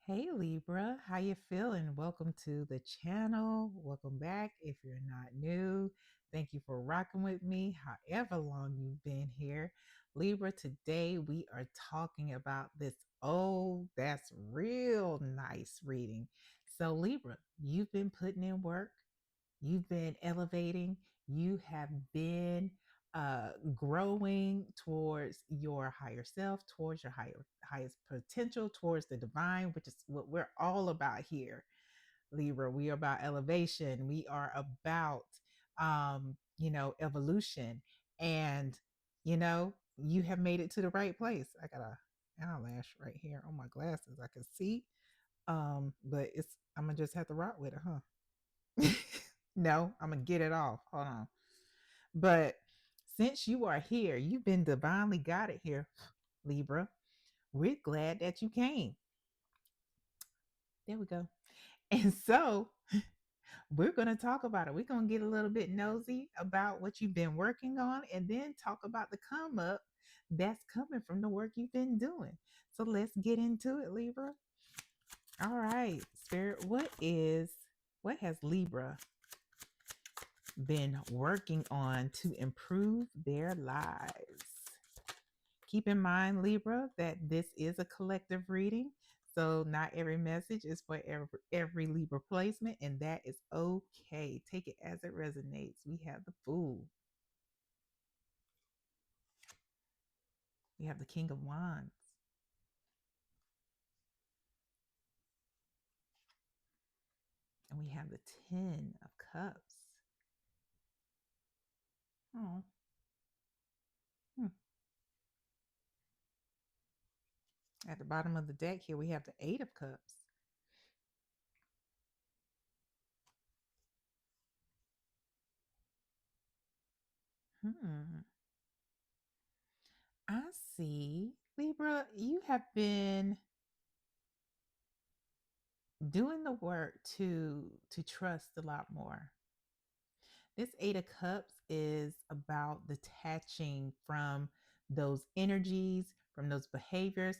Hey Libra, how you feeling? Welcome to the channel. Welcome back. If you're not new, thank you for rocking with me however long you've been here. Libra, today we are talking about this that's real nice reading. So Libra, you've been putting in work. You've been elevating. You have been growing towards your higher self, towards your highest potential, towards the divine, which is what we're all about here, Libra. We are about elevation. We are about, evolution. And, you have made it to the right place. I got a eyelash right here on my glasses. I can see. But I'm gonna just have to rock with it, huh? No, I'm gonna get it off. Hold on. But since you are here, you've been divinely guided here, Libra. We're glad that you came. There we go. And so we're going to talk about it. We're going to get a little bit nosy about what you've been working on and then talk about the come up that's coming from the work you've been doing. So let's get into it, Libra. All right, Spirit, what has Libra been working on to improve their lives? Keep in mind, Libra, that this is a collective reading. So not every message is for every Libra placement, and that is okay. Take it as it resonates. We have the Fool. We have the King of Wands. And we have the Ten of Cups. Oh. Hmm. At the bottom of the deck here, we have the Eight of Cups. Hmm. I see. Libra, you have been doing the work to trust a lot more. This Eight of Cups is about detaching from those energies, from those behaviors,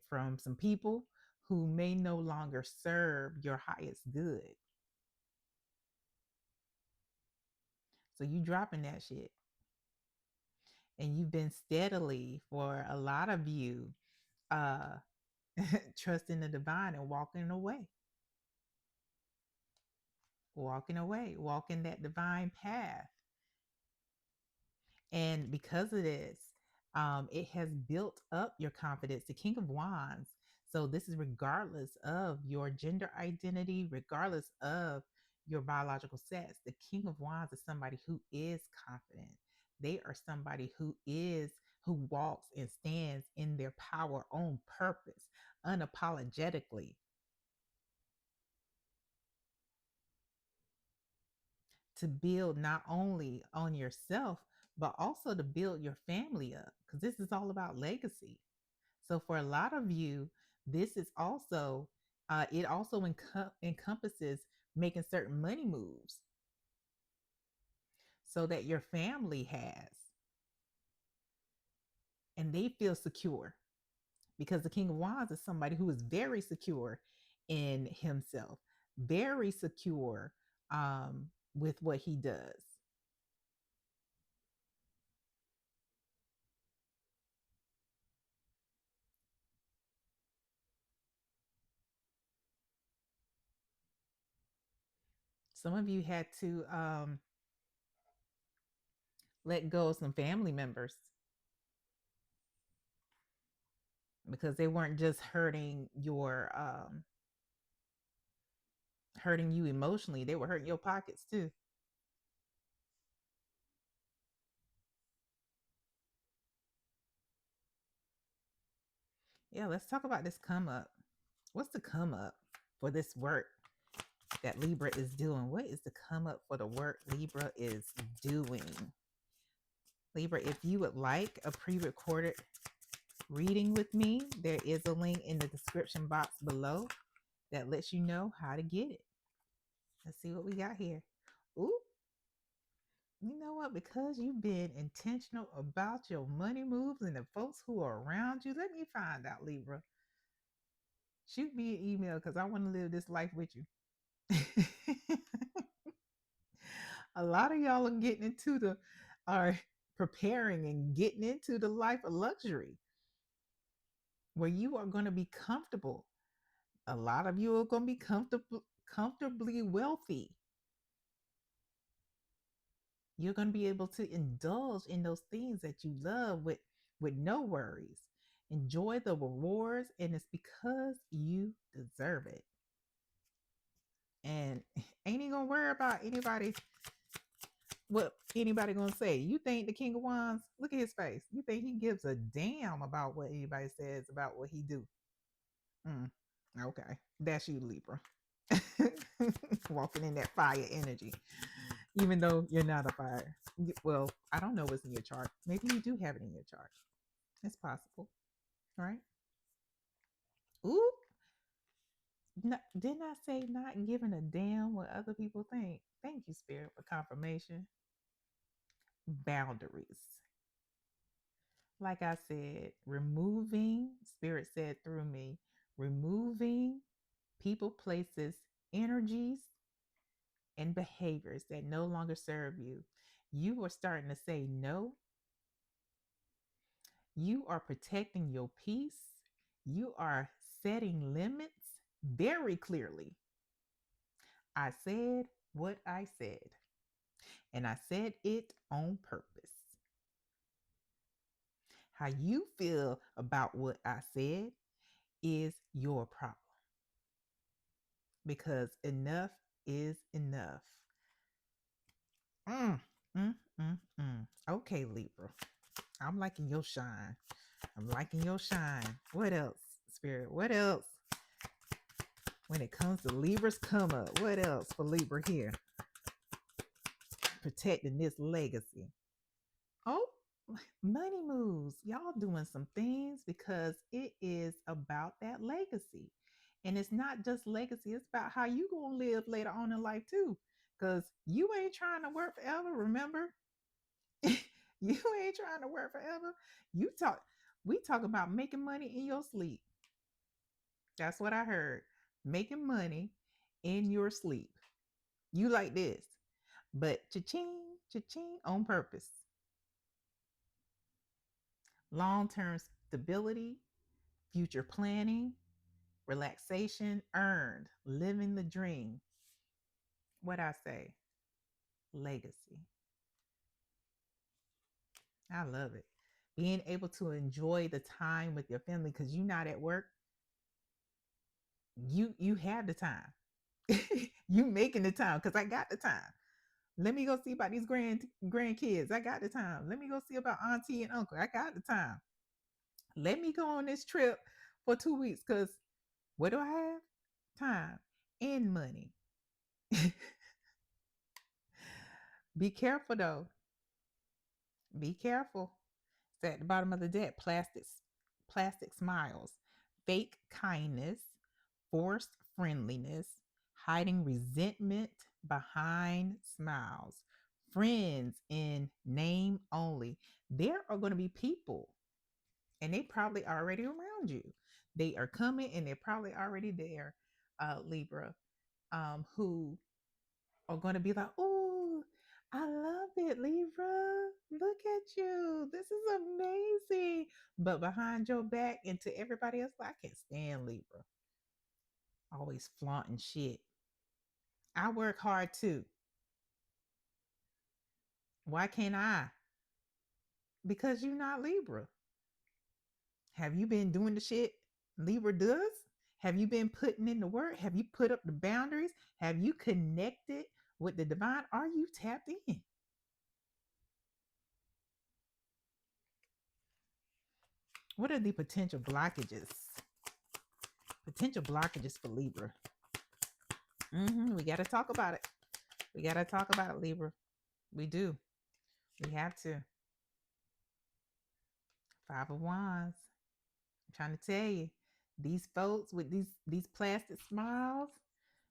from some people who may no longer serve your highest good. So you dropping that shit. And you've been steadily, for a lot of you, uh trusting the divine and walking that divine path. And because of this, it has built up your confidence. The King of Wands. So this is regardless of your gender identity, regardless of your biological sex. The King of Wands is somebody who is confident. They are somebody who walks and stands in their power on purpose, unapologetically, to build not only on yourself, but also to build your family up, because this is all about legacy. So for a lot of you, this is also, it also encompasses making certain money moves so that your family has, and they feel secure, because the King of Wands is somebody who is very secure in himself, very secure with what he does. Some of you had to let go of some family members because they weren't just hurting you emotionally, they were hurting your pockets too. Yeah, let's talk about this come up. What's the come up for this work that Libra is doing? What is the come up for the work Libra is doing? Libra, if you would like a pre-recorded reading with me, there is a link in the description box below that lets you know how to get it. Let's see what we got here. Ooh, you know what? Because you've been intentional about your money moves and the folks who are around you, let me find out, Libra. Shoot me an email because I want to live this life with you. A lot of y'all are getting into the are preparing and getting into the life of luxury where you are going to be comfortable. A lot of you are going to be comfortably wealthy. You're going to be able to indulge in those things that you love with no worries. Enjoy the rewards, and it's because you deserve it. And ain't he gonna worry about anybody what anybody gonna say. You think the King of Wands, look at his face. You think he gives a damn about what anybody says about what he do? Mm, okay, that's you, Libra. Walking in that fire energy, even though you're not a fire. Well, I don't know what's in your chart. Maybe you do have it in your chart. It's possible, right? Ooh, didn't I say not giving a damn what other people think? Thank you, Spirit, for confirmation. Boundaries. Like I said, removing, Spirit said through me, removing people, places, energies, and behaviors that no longer serve you. You are starting to say no. You are protecting your peace. You are setting limits very clearly. I said what I said, and I said it on purpose. How you feel about what I said is your problem, because enough is enough. Mm, mm, Okay, Libra. I'm liking your shine. I'm liking your shine. What else, Spirit? What else? When it comes to Libra's come up, what else for Libra here? Protecting this legacy. Oh, money moves. Y'all doing some things because it is about that legacy. And it's not just legacy, it's about how you gonna live later on in life too. Because you ain't trying to work forever, remember? You ain't trying to work forever. We talk about making money in your sleep. That's what I heard. Making money in your sleep. You like this. But cha-ching, cha-ching on purpose. Long-term stability, future planning, relaxation earned, living the dream. What I say? Legacy. I love it. Being able to enjoy the time with your family because you're not at work. You have the time. You making the time because I got the time. Let me go see about these grandkids. I got the time. Let me go see about auntie and uncle. I got the time. Let me go on this trip for 2 weeks because what do I have? Time and money. Be careful though. Be careful. It's at the bottom of the deck. Plastic smiles, fake kindness, forced friendliness, hiding resentment behind smiles, friends in name only. There are going to be people, and they probably already around you. They are coming, and they're probably already there, Libra, who are going to be like, "Oh, I love it, Libra. Look at you. This is amazing." But behind your back and to everybody else, I can't stand Libra. Always flaunting shit. I work hard too. Why can't I? Because you're not Libra. Have you been doing the shit Libra does? Have you been putting in the work? Have you put up the boundaries? Have you connected with the divine? Are you tapped in? What are the potential blockages? Potential blockages for Libra. We got to talk about it. We got to talk about it, Libra. We do. We have to. Five of Wands. I'm trying to tell you, these folks with these plastic smiles,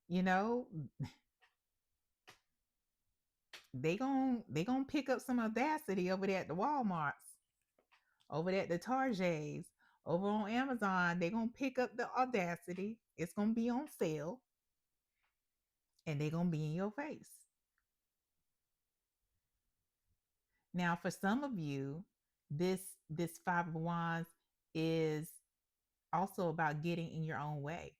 you know, they gonna pick up some audacity over there at the Walmarts, over there at the Targets, Over on Amazon, they're going to pick up the audacity. It's going to be on sale and they're going to be in your face. Now, for some of you, this Five of Wands is also about getting in your own way.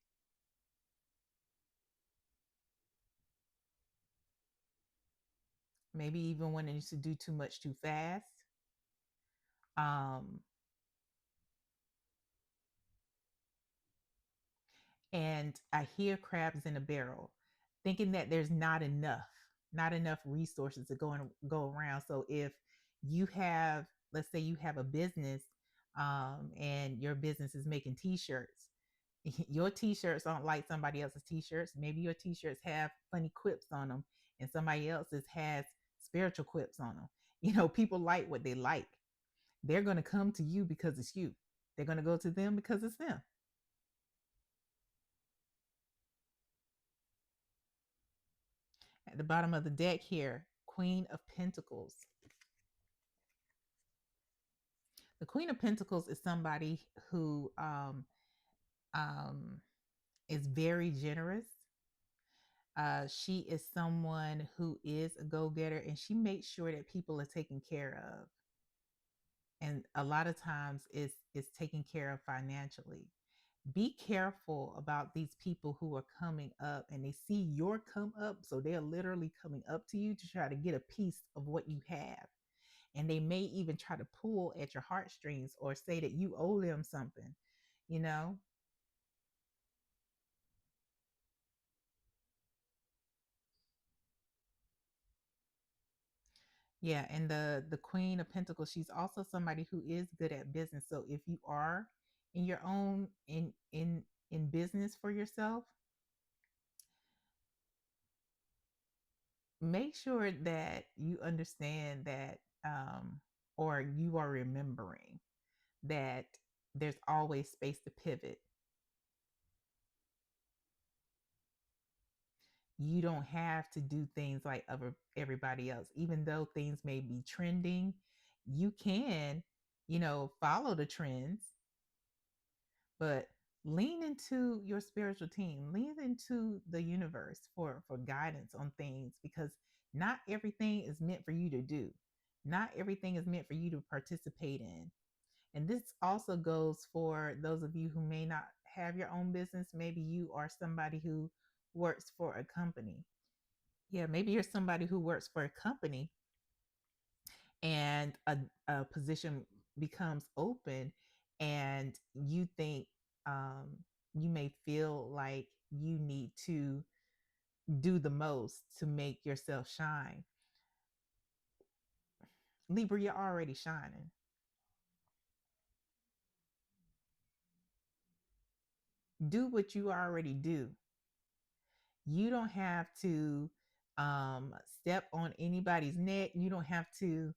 Maybe even wanting to do too much too fast. Um, and I hear crabs in a barrel, thinking that there's not enough resources to go around. So if you have, let's say you have a business, and your business is making t-shirts, your t-shirts aren't like somebody else's t-shirts. Maybe your t-shirts have funny quips on them and somebody else's has spiritual quips on them. You know, people like what they like. They're going to come to you because it's you. They're going to go to them because it's them. At the bottom of the deck here, Queen of Pentacles. The Queen of Pentacles is somebody who um, is very generous. She is someone who is a go-getter, and she makes sure that people are taken care of. And a lot of times it's taken care of financially. Be careful about these people who are coming up and they see your come up. So they're literally coming up to you to try to get a piece of what you have. And they may even try to pull at your heartstrings or say that you owe them something, you know? Yeah, and the Queen of Pentacles, she's also somebody who is good at business. So if you are in your own in business for yourself, make sure that you understand that, or you are remembering that there's always space to pivot. You don't have to do things like everybody else. Even though things may be trending, you can, follow the trends, but lean into your spiritual team, lean into the universe for guidance on things, because not everything is meant for you to do. Not everything is meant for you to participate in. And this also goes for those of you who may not have your own business. Maybe you are somebody who works for a company. Yeah, maybe you're somebody who works for a company and a position becomes open, and you think, um, you may feel like you need to do the most to make yourself shine. Libra, you're already shining. Do what you already do. You don't have to step on anybody's neck. You don't have to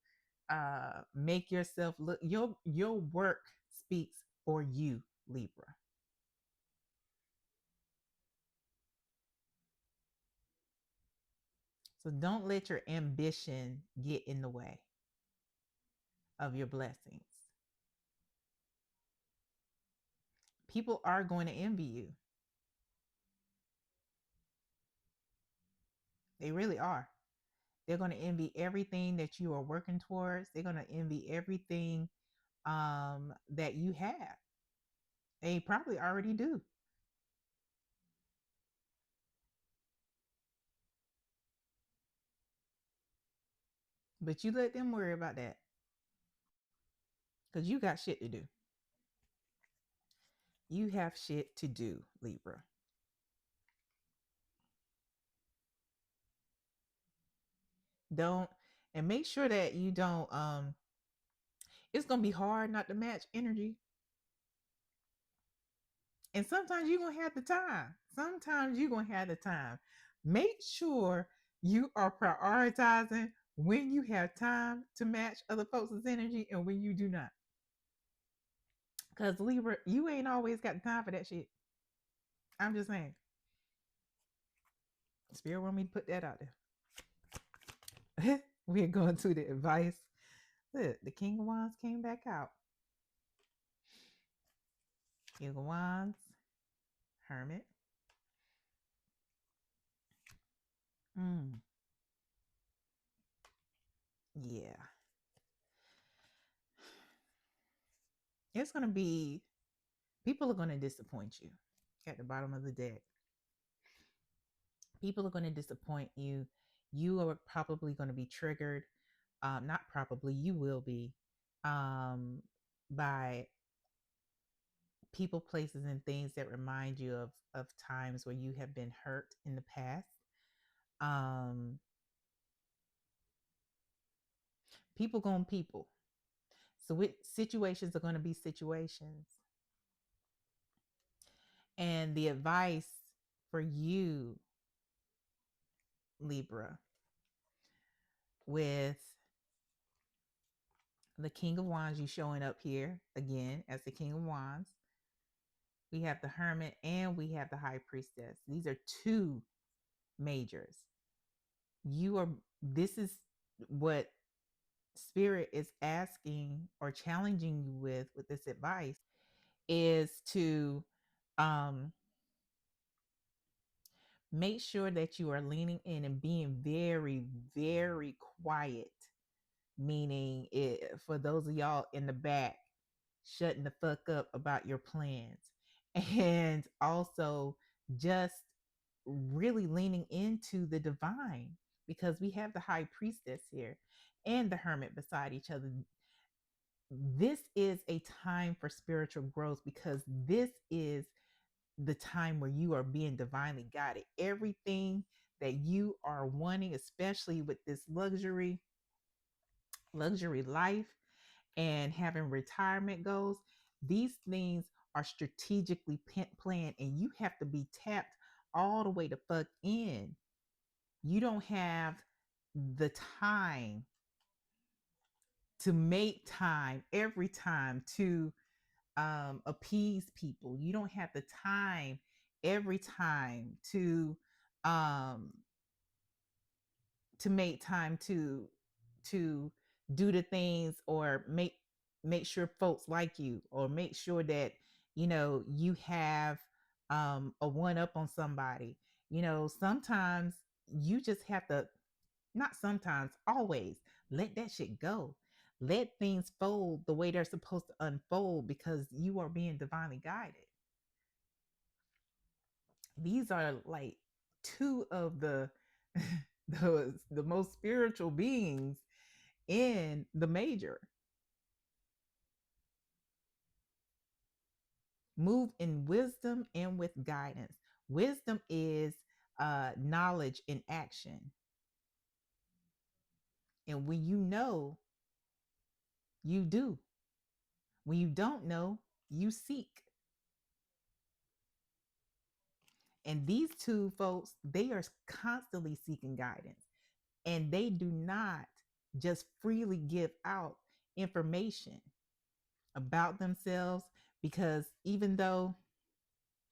make yourself look. Your work speaks for you, Libra. So don't let your ambition get in the way of your blessings. People are going to envy you. They really are. They're going to envy everything that you are working towards. They're going to envy everything that you have. They probably already do. But you let them worry about that because you got shit to do. You have shit to do, Libra. Don't, and make sure that you don't, it's going to be hard not to match energy. And sometimes you're going to have the time. Sometimes you're going to have the time. Make sure you are prioritizing when you have time to match other folks' energy and when you do not. Because Libra, you ain't always got time for that shit. I'm just saying. Spirit want me to put that out there. We're going to the advice. Look, the King of Wands came back out. King of Wands, Hermit. Mm, yeah. It's going to be, people are going to disappoint you at the bottom of the deck. People are going to disappoint you. You are probably going to be triggered. Not probably, you will be, by people, places, and things that remind you of times where you have been hurt in the past. Um, people going people. So situations are going to be situations. And the advice for you, Libra, with the King of Wands, you showing up here again as the King of Wands. We have the Hermit and we have the High Priestess. These are two majors. This is what Spirit is asking or challenging you with this advice, is to make sure that you are leaning in and being very, very quiet. Meaning, for those of y'all in the back, shutting the fuck up about your plans. And also just really leaning into the divine, because we have the High Priestess here and the Hermit beside each other. This is a time for spiritual growth, because this is the time where you are being divinely guided. Everything that you are wanting, especially with this luxury life and having retirement goals, these things are strategically planned, and you have to be tapped all the way to fuck in. You don't have the time to make time every time to appease people. You don't have the time every time um, to make time to do the things, or make sure folks like you, or make sure that you have a one up on somebody. Sometimes you just have to, not sometimes, always let that shit go. Let things fold the way they're supposed to unfold, because you are being divinely guided. These are like two of the the most spiritual beings in the major. Move in wisdom and with guidance. Wisdom is knowledge in action. And when you know, you do. When you don't know, you seek. And these two folks, they are constantly seeking guidance. And they do not just freely give out information about themselves, because even though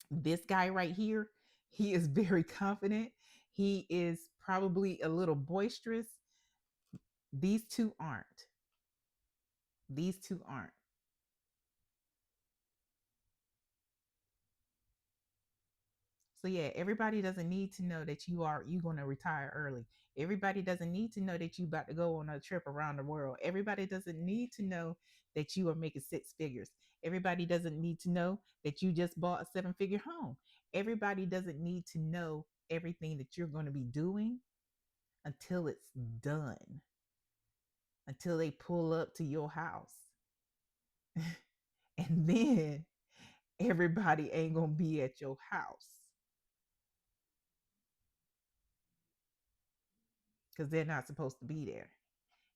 this guy right here, he is very confident, he is probably a little boisterous, these two aren't. These two aren't. So yeah, everybody doesn't need to know that you're going to retire early. Everybody doesn't need to know that you about to go on a trip around the world. Everybody doesn't need to know that you are making six figures. Everybody doesn't need to know that you just bought a seven-figure home. Everybody doesn't need to know everything that you're going to be doing until it's done. Until they pull up to your house. And then everybody ain't going to be at your house, because they're not supposed to be there.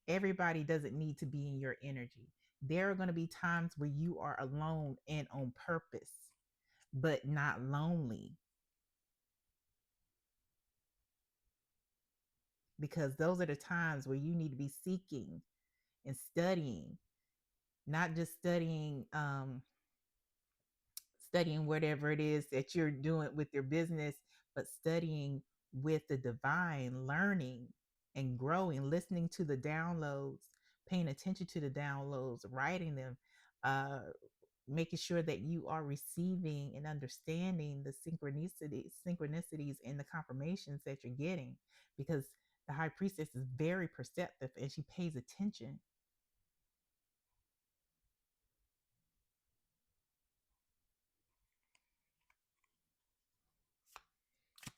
Everybody doesn't need to be in your energy. There are going to be times where you are alone and on purpose, but not lonely, because those are the times where you need to be seeking and studying, not just studying whatever it is that you're doing with your business, but studying with the divine, learning and growing, listening to the downloads, paying attention to the downloads, writing them, making sure that you are receiving and understanding the synchronicities and the confirmations that you're getting, because the high priestess is very perceptive and she pays attention.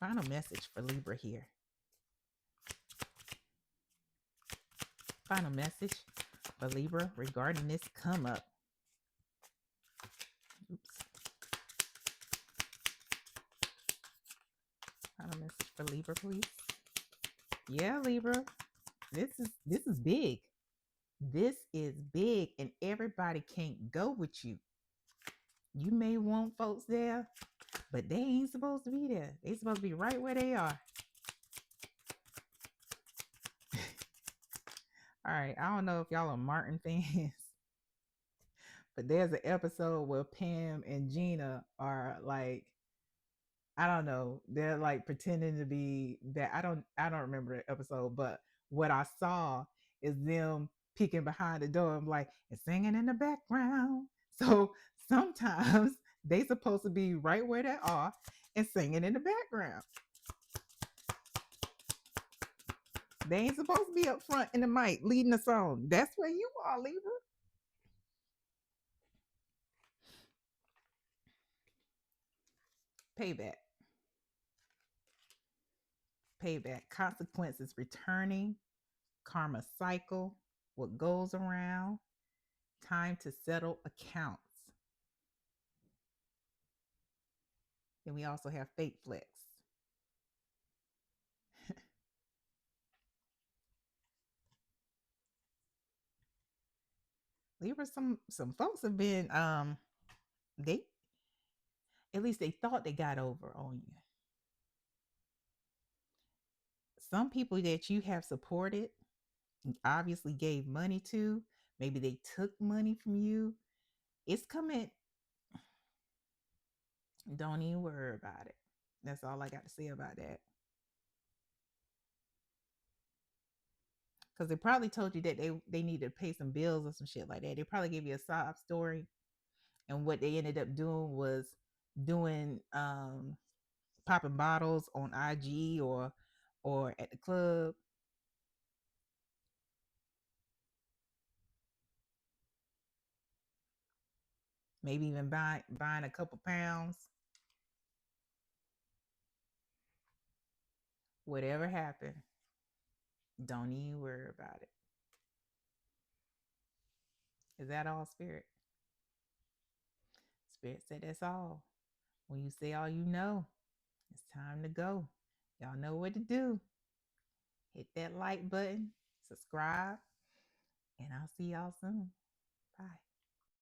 Final message for Libra here. Final message for Libra regarding this come up. Oops. Final message for Libra, please. Yeah, Libra. This is big. This is big, and everybody can't go with you. You may want folks there, but they ain't supposed to be there. They supposed to be right where they are. All right, I don't know if y'all are Martin fans, but there's an episode where Pam and Gina are like, I don't know, they're like pretending to be that. I don't remember the episode, but what I saw is them peeking behind the door. I'm like, and singing in the background. So sometimes they supposed to be right where they are and singing in the background. They ain't supposed to be up front in the mic leading the song. That's where you are, Libra. Payback. Payback. Consequences returning. Karma cycle. What goes around. Time to settle accounts. Then we also have fate flex. Libra, some folks have been they, at least they thought they got over on you. Some people that you have supported, obviously gave money to, maybe they took money from you. It's coming. Don't even worry about it. That's all I got to say about that. Because they probably told you that they needed to pay some bills or some shit like that. They probably gave you a sob story, and what they ended up doing was doing popping bottles on IG or at the club. Maybe even buying a couple pounds. Whatever happened, don't even worry about it. Is that all, Spirit? Spirit said that's all. When you say all you know, it's time to go. Y'all know what to do. Hit that like button, subscribe, and I'll see y'all soon. Bye.